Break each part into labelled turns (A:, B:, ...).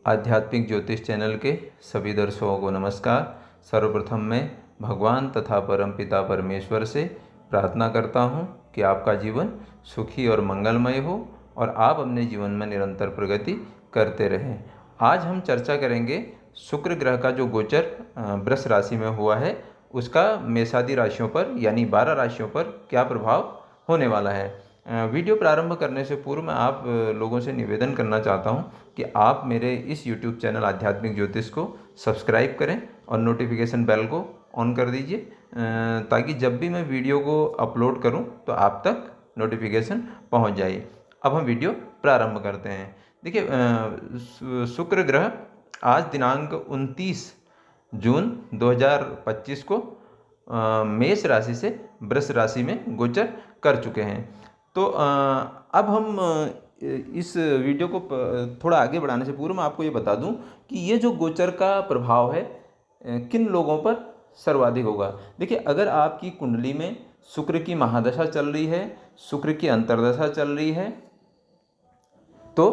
A: आध्यात्मिक ज्योतिष चैनल के सभी दर्शकों को नमस्कार। सर्वप्रथम मैं भगवान तथा परमपिता परमेश्वर से प्रार्थना करता हूँ कि आपका जीवन सुखी और मंगलमय हो और आप अपने जीवन में निरंतर प्रगति करते रहें। आज हम चर्चा करेंगे शुक्र ग्रह का जो गोचर वृष राशि में हुआ है उसका मेषादि राशियों पर यानी 12 राशियों पर क्या प्रभाव होने वाला है। वीडियो प्रारंभ करने से पूर्व मैं आप लोगों से निवेदन करना चाहता हूं कि आप मेरे इस YouTube चैनल आध्यात्मिक ज्योतिष को सब्सक्राइब करें और नोटिफिकेशन बेल को ऑन कर दीजिए ताकि जब भी मैं वीडियो को अपलोड करूं तो आप तक नोटिफिकेशन पहुंच जाए। अब हम वीडियो प्रारंभ करते हैं। देखिए, शुक्र ग्रह आज दिनांक 29 जून 2025 को मेष राशि से वृष राशि में गोचर कर चुके हैं। तो अब हम इस वीडियो को थोड़ा आगे बढ़ाने से पूर्व मैं आपको ये बता दूं कि ये जो गोचर का प्रभाव है किन लोगों पर सर्वाधिक होगा। देखिए, अगर आपकी कुंडली में शुक्र की महादशा चल रही है, शुक्र की अंतर्दशा चल रही है तो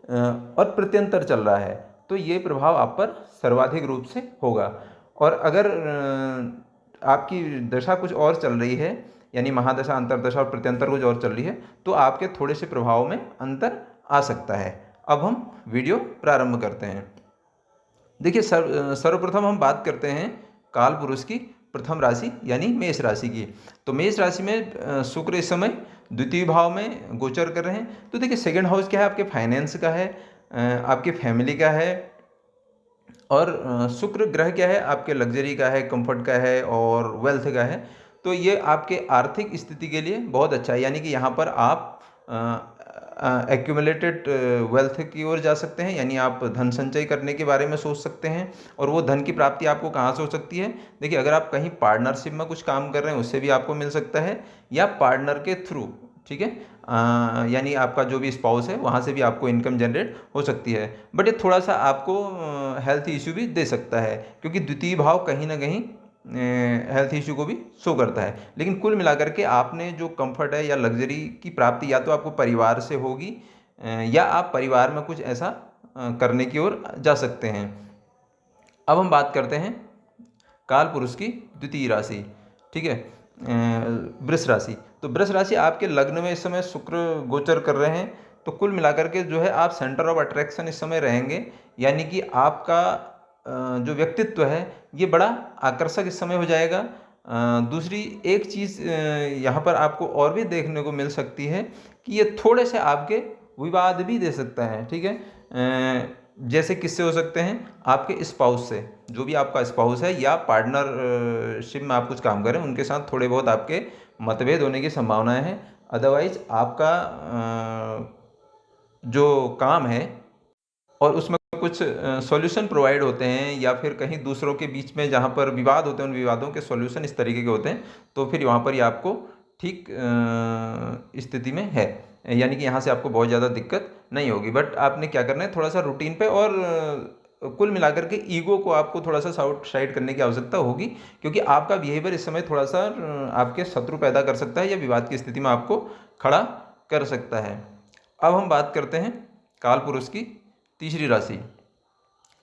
A: और प्रत्यंतर चल रहा है तो ये प्रभाव आप पर सर्वाधिक रूप से होगा। और अगर आपकी दशा कुछ और चल रही है यानी महादशा, अंतर्दशा और प्रत्यंतर कुछ और चल रही है तो आपके थोड़े से प्रभाव में अंतर आ सकता है। अब हम वीडियो प्रारंभ करते हैं। देखिए, सर्वप्रथम हम बात करते हैं काल पुरुष की प्रथम राशि यानी मेष राशि की। तो मेष राशि में शुक्र इस समय द्वितीय भाव में गोचर कर रहे हैं। तो देखिए, सेकंड हाउस क्या है, आपके फाइनेंस का है, आपके फैमिली का है। और शुक्र ग्रह क्या है, आपके लग्जरी का है, कंफर्ट का है और वेल्थ का है। तो ये आपके आर्थिक स्थिति के लिए बहुत अच्छा है, यानी कि यहाँ पर आप एक्यूमुलेटेड वेल्थ की ओर जा सकते हैं, यानी आप धन संचय करने के बारे में सोच सकते हैं। और वो धन की प्राप्ति आपको कहाँ से हो सकती है। देखिए, अगर आप कहीं पार्टनरशिप में कुछ काम कर रहे हैं उससे भी आपको मिल सकता है या पार्टनर के थ्रू, ठीक है, यानी आपका जो भी स्पाउस है वहाँ से भी आपको इनकम जनरेट हो सकती है। बट ये थोड़ा सा आपको हेल्थ इश्यू भी दे सकता है क्योंकि द्वितीय भाव कहीं ना कहीं हेल्थ इश्यू को भी शो करता है। लेकिन कुल मिलाकर के आपने जो कंफर्ट है या लग्जरी की प्राप्ति या तो आपको परिवार से होगी या आप परिवार में कुछ ऐसा करने की ओर जा सकते हैं। अब हम बात करते हैं काल पुरुष की द्वितीय राशि, ठीक है, वृष राशि। तो वृष राशि आपके लग्न में इस समय शुक्र गोचर कर रहे हैं। तो कुल मिलाकर के जो है आप सेंटर ऑफ अट्रैक्शन इस समय रहेंगे, यानी कि आपका जो व्यक्तित्व है ये बड़ा आकर्षक इस समय हो जाएगा। दूसरी एक चीज़ यहाँ पर आपको और भी देखने को मिल सकती है कि ये थोड़े से आपके विवाद भी दे सकता है, ठीक है। जैसे किससे हो सकते हैं, आपके स्पाउस से, जो भी आपका स्पाउस है या पार्टनरशिप में आप कुछ काम करें उनके साथ थोड़े बहुत आपके मतभेद होने की संभावनाएं हैं। अदरवाइज आपका जो काम है और उसमें कुछ सॉल्यूशन प्रोवाइड होते हैं या फिर कहीं दूसरों के बीच में जहाँ पर विवाद होते हैं उन विवादों के सॉल्यूशन इस तरीके के होते हैं, तो फिर वहाँ पर ही आपको ठीक स्थिति में है, यानी कि यहाँ से आपको बहुत ज़्यादा दिक्कत नहीं होगी। बट आपने क्या करना है, थोड़ा सा रूटीन पे और कुल मिलाकर के ईगो को आपको थोड़ा सा साइड करने की आवश्यकता होगी क्योंकि आपका बिहेवियर इस समय थोड़ा सा आपके शत्रु पैदा कर सकता है या विवाद की स्थिति में आपको खड़ा कर सकता है। अब हम बात करते हैं काल पुरुष की तीसरी राशि।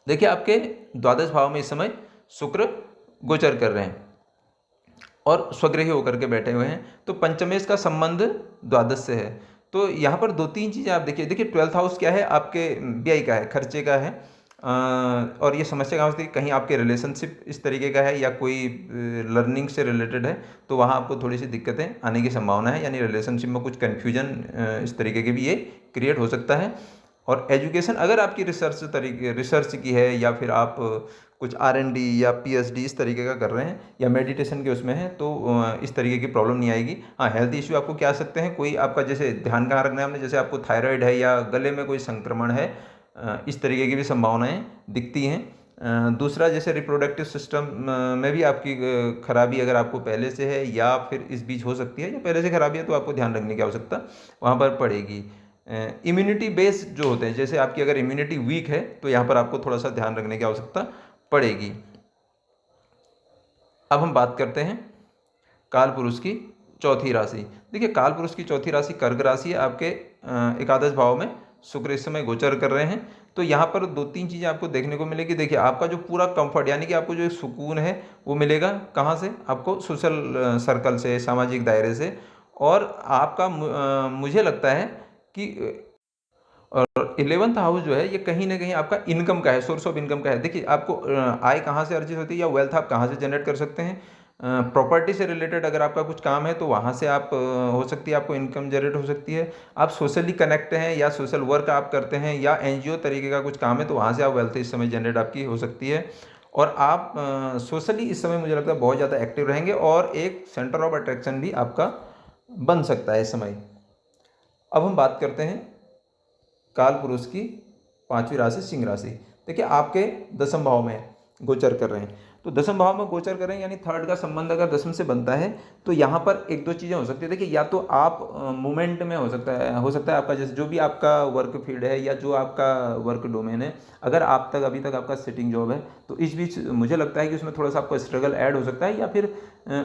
A: देखिए, आपके द्वादश भाव में इस समय शुक्र गोचर कर रहे हैं और स्वग्रही होकर के बैठे हुए हैं। तो पंचमेश का संबंध द्वादश से है। तो यहाँ पर दो तीन चीज़ें आप देखिए। 12th हाउस क्या है, आपके व्यय का है, खर्चे का है। और ये समस्या कहाँ होती है, कहीं आपके रिलेशनशिप इस तरीके का है या कोई लर्निंग से रिलेटेड है तो वहाँ आपको थोड़ी सी दिक्कतें आने की संभावना है, यानी रिलेशनशिप में कुछ कन्फ्यूजन इस तरीके के भी ये क्रिएट हो सकता है। और एजुकेशन अगर आपकी रिसर्च की है या फिर आप कुछ R&D या PhD इस तरीके का कर रहे हैं या मेडिटेशन के उसमें है तो इस तरीके की प्रॉब्लम नहीं आएगी। हाँ, हेल्थ इश्यू आपको क्या आ सकते हैं, कोई आपका जैसे ध्यान कहाँ रखना है हमने, जैसे आपको थायराइड है या गले में कोई संक्रमण है, इस तरीके की भी संभावनाएं दिखती हैं। दूसरा, जैसे रिप्रोडक्टिव सिस्टम में भी आपकी खराबी अगर आपको पहले से है या फिर इस बीच हो सकती है या पहले से खराबी है तो आपको ध्यान रखने की आवश्यकता वहाँ पर पड़ेगी। इम्यूनिटी बेस्ड जो होते हैं, जैसे आपकी अगर इम्यूनिटी वीक है तो यहाँ पर आपको थोड़ा सा ध्यान रखने की आवश्यकता पड़ेगी। अब हम बात करते हैं काल पुरुष की चौथी राशि। देखिए, काल पुरुष की चौथी राशि कर्क राशि है, आपके एकादश भाव में शुक्र इस समय गोचर कर रहे हैं। तो यहाँ पर 2-3 चीज़ें आपको देखने को मिलेगी। देखिए, आपका जो पूरा कंफर्ट यानी कि आपको जो सुकून है वो मिलेगा कहाँ से? आपको सोशल सर्कल से, सामाजिक दायरे से। और आपका मुझे लगता है कि और 11th हाउस जो है ये कहीं न कहीं आपका इनकम का है, सोर्स ऑफ इनकम का है। देखिए, आपको आय कहाँ से अर्जित होती है या वेल्थ आप कहाँ से जनरेट कर सकते हैं? प्रॉपर्टी से रिलेटेड अगर आपका कुछ काम है तो वहाँ से आप हो सकती है आपको इनकम जनरेट हो सकती है। आप सोशली कनेक्ट हैं या सोशल वर्क आप करते हैं या एनजीओ तरीके का कुछ काम है तो वहाँ से आप वेल्थ इस समय जनरेट आपकी हो सकती है। और आप सोशली इस समय मुझे लगता है बहुत ज़्यादा एक्टिव रहेंगे और एक सेंटर ऑफ अट्रैक्शन भी आपका बन सकता है इस समय। अब हम बात करते हैं काल पुरुष की 5वीं राशि सिंह राशि। देखिए, आपके 10वें भाव में गोचर कर रहे हैं। तो 10वें भाव में गोचर कर रहे हैं यानी थर्ड का संबंध अगर 10वें से बनता है तो यहाँ पर एक दो चीज़ें हो सकती है। देखिए, या तो आप मूवमेंट में हो सकता है आपका जैसे जो भी आपका वर्क फील्ड है या जो आपका वर्क डोमेन है, अगर आप तक अभी तक आपका सिटिंग जॉब है तो इस बीच मुझे लगता है कि उसमें थोड़ा सा आपको स्ट्रगल ऐड हो सकता है या फिर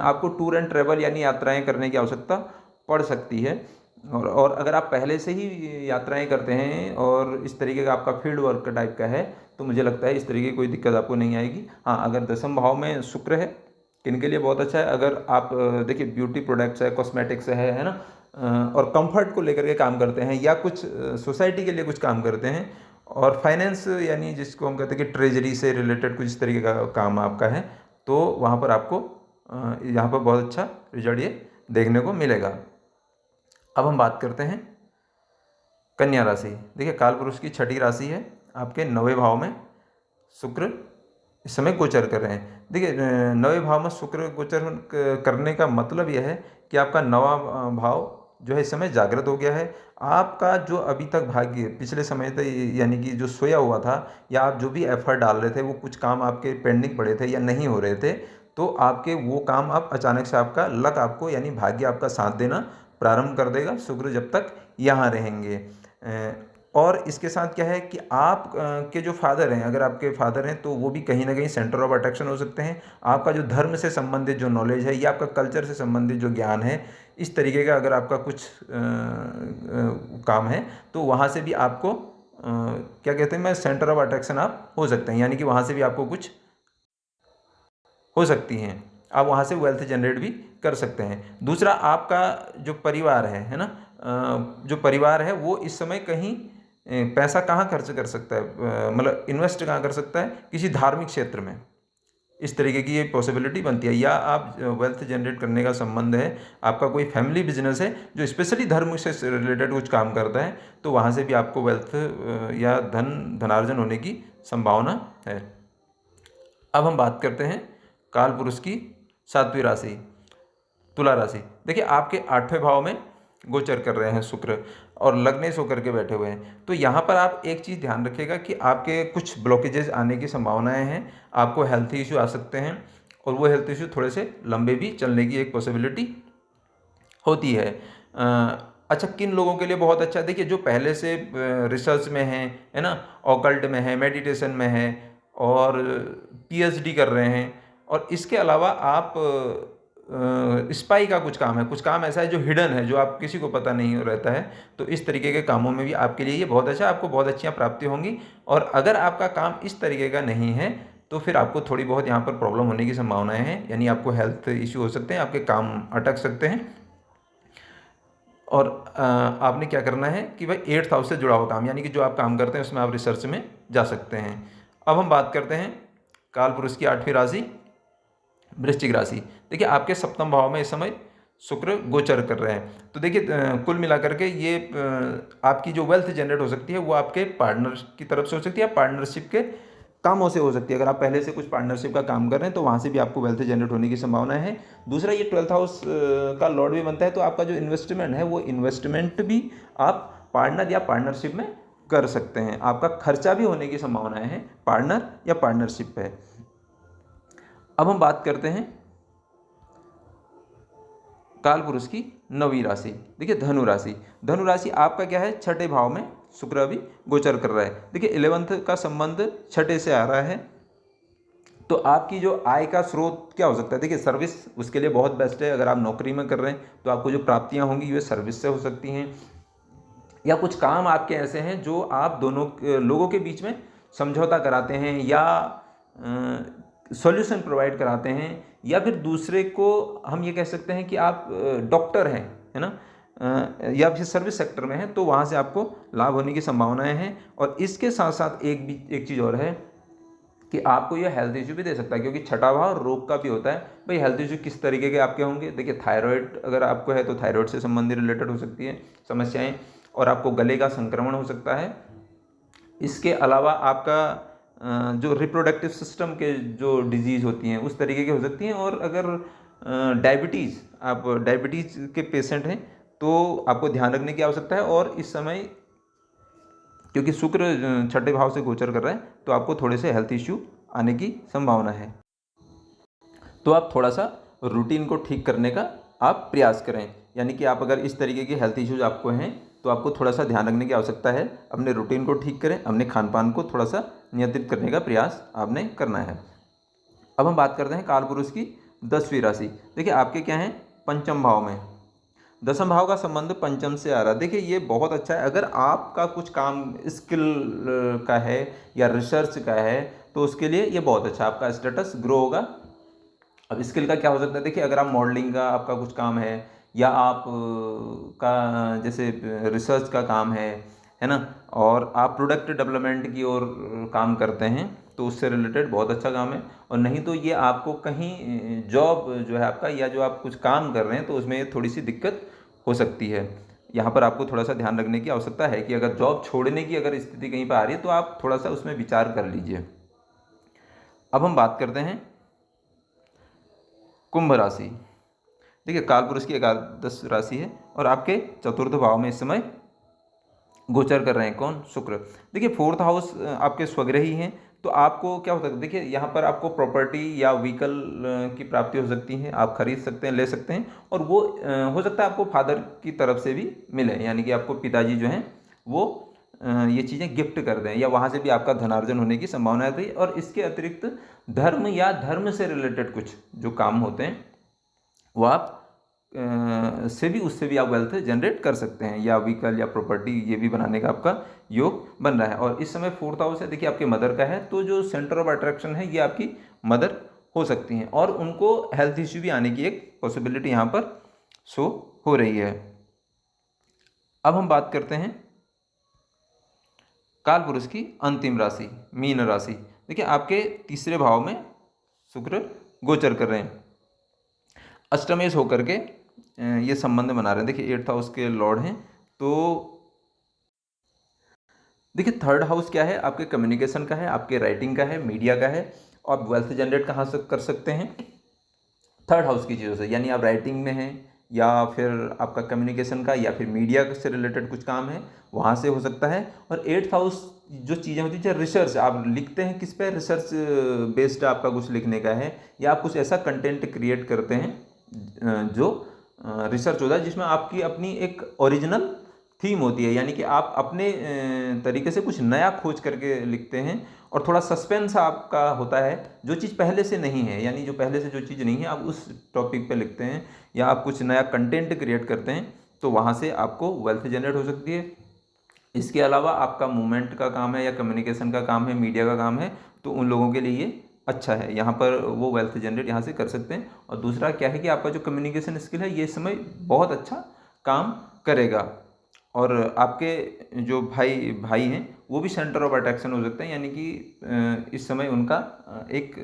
A: आपको टूर एंड ट्रैवल यानी यात्राएँ करने की आवश्यकता पड़ सकती है। और अगर आप पहले से ही यात्राएं करते हैं और इस तरीके का आपका फील्ड वर्क टाइप का है तो मुझे लगता है इस तरीके की कोई दिक्कत आपको नहीं आएगी। हाँ, अगर 10वें भाव में शुक्र है किन के लिए बहुत अच्छा है? अगर आप देखिए ब्यूटी प्रोडक्ट्स है, कॉस्मेटिक्स है ना, और कंफर्ट को लेकर के काम करते हैं या कुछ सोसाइटी के लिए कुछ काम करते हैं और फाइनेंस यानी जिसको हम कहते हैं कि ट्रेजरी से रिलेटेड कुछ इस तरीके का काम आपका है तो वहाँ पर आपको यहाँ पर बहुत अच्छा रिजल्ट ये देखने को मिलेगा। अब हम बात करते हैं कन्या राशि। देखिए, कालपुरुष की 6ठी राशि है, आपके 9वें भाव में शुक्र इस समय गोचर कर रहे हैं। देखिए, 9वें भाव में शुक्र गोचर करने का मतलब यह है कि आपका 9वां भाव जो है इस समय जागृत हो गया है। आपका जो अभी तक भाग्य पिछले समय तक यानी कि जो सोया हुआ था या आप जो भी एफर्ट डाल रहे थे वो कुछ काम आपके पेंडिंग पड़े थे या नहीं हो रहे थे तो आपके वो काम अब अचानक से आपका लक आपको यानी भाग्य आपका साथ देना प्रारंभ कर देगा, शुक्र जब तक यहाँ रहेंगे। और इसके साथ क्या है कि आप के जो फादर हैं, अगर आपके फादर हैं तो वो भी कहीं ना कहीं सेंटर ऑफ अट्रैक्शन हो सकते हैं। आपका जो धर्म से संबंधित जो नॉलेज है या आपका कल्चर से संबंधित जो ज्ञान है, इस तरीके का अगर आपका कुछ काम है तो वहाँ से भी आपको क्या कहते हैं मैं सेंटर ऑफ अट्रैक्शन आप हो सकते हैं, यानी कि वहाँ से भी आपको कुछ हो सकती हैं, आप वहाँ से वेल्थ जनरेट भी कर सकते हैं। दूसरा, आपका जो परिवार है ना, जो परिवार है वो इस समय कहीं पैसा कहाँ खर्च कर सकता है, मतलब इन्वेस्ट कहाँ कर सकता है, किसी धार्मिक क्षेत्र में। इस तरीके की ये पॉसिबिलिटी बनती है। या आप वेल्थ जनरेट करने का संबंध है, आपका कोई फैमिली बिजनेस है जो स्पेशली धर्म से रिलेटेड कुछ काम करता है तो वहाँ से भी आपको वेल्थ या धनार्जन होने की संभावना है। अब हम बात करते हैं काल पुरुष की 7वीं राशि तुला राशि। देखिए, आपके 8वें भाव में गोचर कर रहे हैं शुक्र और लग्नेश होकर के बैठे हुए हैं। तो यहाँ पर आप एक चीज़ ध्यान रखिएगा कि आपके कुछ ब्लॉकेजेस आने की संभावनाएं हैं, आपको हेल्थ इशू आ सकते हैं और वो हेल्थ इशू थोड़े से लंबे भी चलने की एक पॉसिबिलिटी होती है। अच्छा, किन लोगों के लिए बहुत अच्छा? देखिए, जो पहले से रिसर्च में हैं, है ना, ऑकल्ट में है, मेडिटेशन में है और पीएचडी कर रहे हैं और इसके अलावा आप स्पाई का कुछ काम है, कुछ काम ऐसा है जो हिडन है, जो आप किसी को पता नहीं रहता है, तो इस तरीके के कामों में भी आपके लिए ये बहुत अच्छा, आपको बहुत अच्छी प्राप्ति होंगी। और अगर आपका काम इस तरीके का नहीं है तो फिर आपको थोड़ी बहुत यहाँ पर प्रॉब्लम होने की संभावनाएं हैं, यानी आपको हेल्थ इश्यू हो सकते हैं, आपके काम अटक सकते हैं। और आपने क्या करना है कि भाई 8th हाउस से जुड़ा हुआ काम, यानी कि जो आप काम करते हैं उसमें आप रिसर्च में जा सकते हैं। अब हम बात करते हैं काल पुरुष की 8वीं राशि वृश्चिक राशि। देखिए, आपके 7वें भाव में इस समय शुक्र गोचर कर रहे हैं। तो देखिए, कुल मिलाकर के ये आपकी जो वेल्थ जनरेट हो सकती है वो आपके पार्टनर की तरफ से हो सकती है, पार्टनरशिप के कामों से हो सकती है। अगर आप पहले से कुछ पार्टनरशिप का काम कर रहे हैं तो वहाँ से भी आपको वेल्थ जनरेट होने की संभावना है। दूसरा, ये 12th हाउस का लॉर्ड भी बनता है, तो आपका जो इन्वेस्टमेंट है वो इन्वेस्टमेंट भी आप पार्टनर या पार्टनरशिप में कर सकते हैं। आपका खर्चा भी होने की संभावनाएं हैं पार्टनर या पार्टनरशिप पे। अब हम बात करते हैं काल पुरुष की 9वीं राशि। देखिए, धनु राशि। धनु राशि आपका क्या है, 6ठे भाव में शुक्र अभी गोचर कर रहा है। देखिए, 11th का संबंध 6ठे से आ रहा है, तो आपकी जो आय का स्रोत क्या हो सकता है? देखिए, सर्विस उसके लिए बहुत बेस्ट है। अगर आप नौकरी में कर रहे हैं तो आपको जो प्राप्तियां होंगी वे सर्विस से हो सकती हैं। या कुछ काम आपके ऐसे हैं जो आप दोनों लोगों के बीच में समझौता कराते हैं या सॉल्यूशन प्रोवाइड कराते हैं, या फिर दूसरे को हम ये कह सकते हैं कि आप डॉक्टर हैं, है ना, या फिर सर्विस सेक्टर में हैं, तो वहाँ से आपको लाभ होने की संभावनाएं हैं। और इसके साथ साथ एक चीज़ और है कि आपको ये हेल्थ इश्यू भी दे सकता है, क्योंकि छठा भाव रोग का भी होता है। भाई हेल्थ इश्यू किस तरीके के आपके होंगे? देखिए, थायराइड अगर आपको है तो थायराइड से संबंधित रिलेटेड हो सकती है समस्याएं, और आपको गले का संक्रमण हो सकता है। इसके अलावा आपका जो रिप्रोडक्टिव सिस्टम के जो डिजीज़ होती हैं उस तरीके की हो सकती हैं। और अगर आप डायबिटीज़ के पेशेंट हैं तो आपको ध्यान रखने की आवश्यकता है। और इस समय क्योंकि शुक्र छठे भाव से गोचर कर रहा है, तो आपको थोड़े से हेल्थ इश्यू आने की संभावना है। तो आप थोड़ा सा रूटीन को ठीक करने का आप प्रयास करें, यानी कि आप अगर इस तरीके के हेल्थ इश्यूज आपको हैं तो आपको थोड़ा सा ध्यान रखने की आवश्यकता है। अपने रूटीन को ठीक करें, अपने खान पान को थोड़ा सा नियंत्रित करने का प्रयास आपने करना है। अब हम बात करते हैं कालपुरुष की 10वीं राशि। देखिए, आपके क्या हैं? पंचम भाव में। दसम भाव का संबंध पंचम से आ रहा है। देखिए, ये बहुत अच्छा है। अगर आपका कुछ काम स्किल का है या रिसर्च का है तो उसके लिए ये बहुत अच्छा, आपका स्टेटस ग्रो होगा। अब स्किल का क्या हो सकता है? देखिए, अगर आप मॉडलिंग का आपका कुछ काम है, या आप का जैसे रिसर्च का काम है ना, और आप प्रोडक्ट डेवलपमेंट की ओर काम करते हैं तो उससे रिलेटेड बहुत अच्छा काम है। और नहीं तो ये आपको कहीं जॉब जो है आपका, या जो आप कुछ काम कर रहे हैं तो उसमें थोड़ी सी दिक्कत हो सकती है। यहाँ पर आपको थोड़ा सा ध्यान रखने की आवश्यकता है कि अगर जॉब छोड़ने की अगर स्थिति कहीं पर आ रही है तो आप थोड़ा सा उसमें विचार कर लीजिए। अब हम बात करते हैं कुंभ राशि। देखिए, कालपुरुष की एकादश राशि है और आपके चतुर्थ भाव में इस समय गोचर कर रहे हैं कौन? शुक्र। देखिए, फोर्थ हाउस आपके स्वग्रही हैं, तो आपको क्या होता है? देखिए, यहाँ पर आपको प्रॉपर्टी या व्हीकल की प्राप्ति हो सकती है, आप खरीद सकते हैं, ले सकते हैं। और वो हो सकता है आपको फादर की तरफ से भी मिले, यानी कि आपको पिताजी जो हैं वो ये चीज़ें गिफ्ट कर दें, या वहाँ से भी आपका धनार्जन होने की संभावना रहती है। और इसके अतिरिक्त धर्म या धर्म से रिलेटेड कुछ जो काम होते हैं वो आप उससे भी आप वेल्थ जनरेट कर सकते हैं, या व्हीकल या प्रॉपर्टी ये भी बनाने का आपका योग बन रहा है। और इस समय फोर्थ हाउस है, देखिए आपके मदर का है, तो जो सेंटर ऑफ अट्रैक्शन है ये आपकी मदर हो सकती हैं, और उनको हेल्थ इश्यू भी आने की एक पॉसिबिलिटी यहाँ पर शो हो रही है। अब हम बात करते हैं काल पुरुष की अंतिम राशि मीन राशि। देखिए, आपके तीसरे भाव में शुक्र गोचर कर रहे हैं, अष्टमेश होकर के ये संबंध बना रहे हैं। देखिए, 8th हाउस के लॉर्ड हैं, तो देखिए थर्ड हाउस क्या है? आपके कम्युनिकेशन का है, आपके राइटिंग का है, मीडिया का है। और आप वेल्थ जनरेट कहाँ से कर सकते हैं? थर्ड हाउस की चीज़ों से, यानी आप राइटिंग में हैं, या फिर आपका कम्युनिकेशन का या फिर मीडिया से रिलेटेड कुछ काम है, वहाँ से हो सकता है। और 8th हाउस जो चीज़ें होती हैं, रिसर्च आप लिखते हैं, किस पे? रिसर्च बेस्ड आपका कुछ लिखने का है, या आप कुछ ऐसा कंटेंट क्रिएट करते हैं जो रिसर्च होता है, जिसमें आपकी अपनी एक ओरिजिनल थीम होती है, यानी कि आप अपने तरीके से कुछ नया खोज करके लिखते हैं। और थोड़ा सस्पेंस आपका होता है, जो चीज़ पहले से नहीं है, यानी जो पहले से जो चीज़ नहीं है आप उस टॉपिक पे लिखते हैं, या आप कुछ नया कंटेंट क्रिएट करते हैं, तो वहाँ से आपको वेल्थ जनरेट हो सकती है। इसके अलावा आपका मूवमेंट का काम है, या कम्युनिकेशन का काम है, मीडिया का काम है, तो उन लोगों के लिए ये अच्छा है, यहाँ पर वो वेल्थ जनरेट यहाँ से कर सकते हैं। और दूसरा क्या है कि आपका जो कम्युनिकेशन स्किल है ये इस समय बहुत अच्छा काम करेगा। और आपके जो भाई भाई हैं वो भी सेंटर ऑफ अट्रैक्शन हो सकते हैं, यानी कि इस समय उनका एक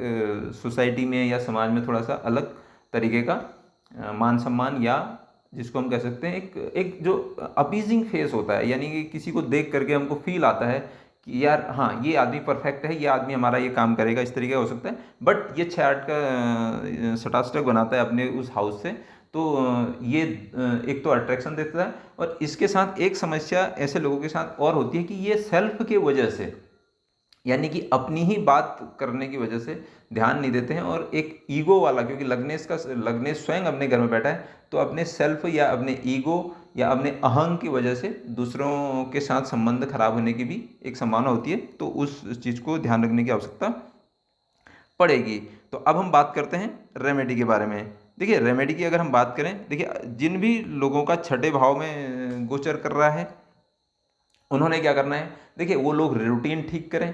A: सोसाइटी में या समाज में थोड़ा सा अलग तरीके का मान सम्मान, या जिसको हम कह सकते हैं एक एक जो अपीजिंग फेस होता है, यानी कि किसी को देख करके हमको फील आता है कि यार हाँ, ये आदमी परफेक्ट है, ये आदमी हमारा ये काम करेगा, इस तरीके का हो सकता है। बट ये 6 का सटास्टक बनाता है अपने उस हाउस से, तो ये एक तो अट्रैक्शन देता है। और इसके साथ एक समस्या ऐसे लोगों के साथ और होती है कि ये सेल्फ के वजह से, यानी कि अपनी ही बात करने की वजह से ध्यान नहीं देते हैं, और एक ईगो वाला, क्योंकि लग्नेश स्वयं अपने घर में बैठा है, तो अपने सेल्फ या अपने ईगो या अपने अहंग की वजह से दूसरों के साथ संबंध खराब होने की भी एक संभावना होती है, तो उस चीज़ को ध्यान रखने की आवश्यकता पड़ेगी। तो अब हम बात करते हैं रेमेडी के बारे में। देखिए, रेमेडी की अगर हम बात करें, देखिए जिन भी लोगों का छठे भाव में गोचर कर रहा है उन्होंने क्या करना है, देखिए वो लोग रूटीन ठीक करें,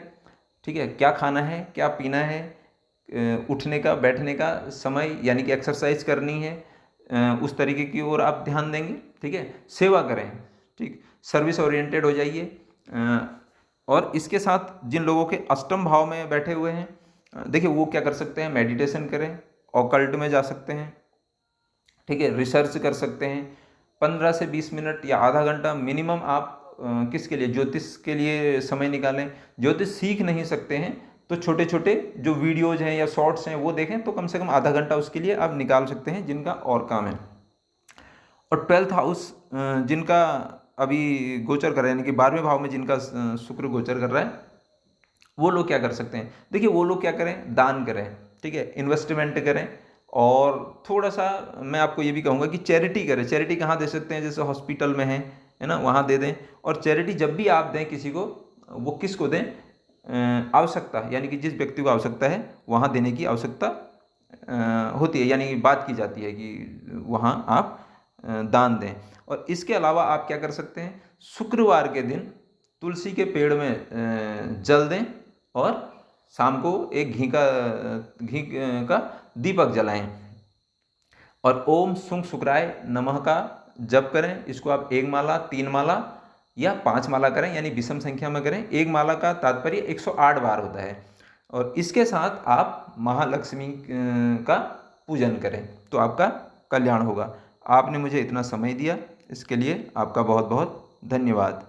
A: ठीक है, क्या खाना है, क्या पीना है, उठने का बैठने का समय यानी कि एक्सरसाइज करनी है, उस तरीके की ओर आप ध्यान देंगे, ठीक है, सेवा करें, ठीक, सर्विस ओरिएंटेड हो जाइए। और इसके साथ जिन लोगों के अष्टम भाव में बैठे हुए हैं, देखिए वो क्या कर सकते हैं, मेडिटेशन करें, ऑकल्ट में जा सकते हैं, ठीक है, रिसर्च कर सकते हैं, 15 से 20 मिनट या आधा घंटा मिनिमम आप किसके लिए, ज्योतिष के लिए समय निकालें। ज्योतिष सीख नहीं सकते हैं तो छोटे छोटे जो वीडियोज हैं या शॉर्ट्स हैं वो देखें, तो कम से कम आधा घंटा उसके लिए आप निकाल सकते हैं जिनका और काम है। और 12th हाउस जिनका अभी गोचर कर रहा है, यानी कि 12वें भाव में जिनका शुक्र गोचर कर रहा है, वो लोग क्या कर सकते हैं, देखिए वो लोग क्या करें, दान करें, ठीक है, इन्वेस्टमेंट करें, और थोड़ा सा मैं आपको ये भी कहूँगा कि चैरिटी करें। चैरिटी कहाँ दे सकते हैं, जैसे हॉस्पिटल में है ना, वहाँ दे दें। और चैरिटी जब भी आप दें किसी को, वो किसको दें, आवश्यकता यानी कि जिस व्यक्ति को आवश्यकता है वहाँ देने की आवश्यकता होती है, यानी कि बात की जाती है कि वहाँ आप दान दें। और इसके अलावा आप क्या कर सकते हैं, शुक्रवार के दिन तुलसी के पेड़ में जल दें, और शाम को एक घी का दीपक जलाएं, और ओम शुंग शुक्राय नमः का जप करें। इसको आप 1 माला, 3 माला या 5 माला करें, यानी विषम संख्या में करें। 1 माला का तात्पर्य 108 बार होता है। और इसके साथ आप महालक्ष्मी का पूजन करें तो आपका कल्याण होगा। आपने मुझे इतना समय दिया, इसके लिए आपका बहुत बहुत धन्यवाद।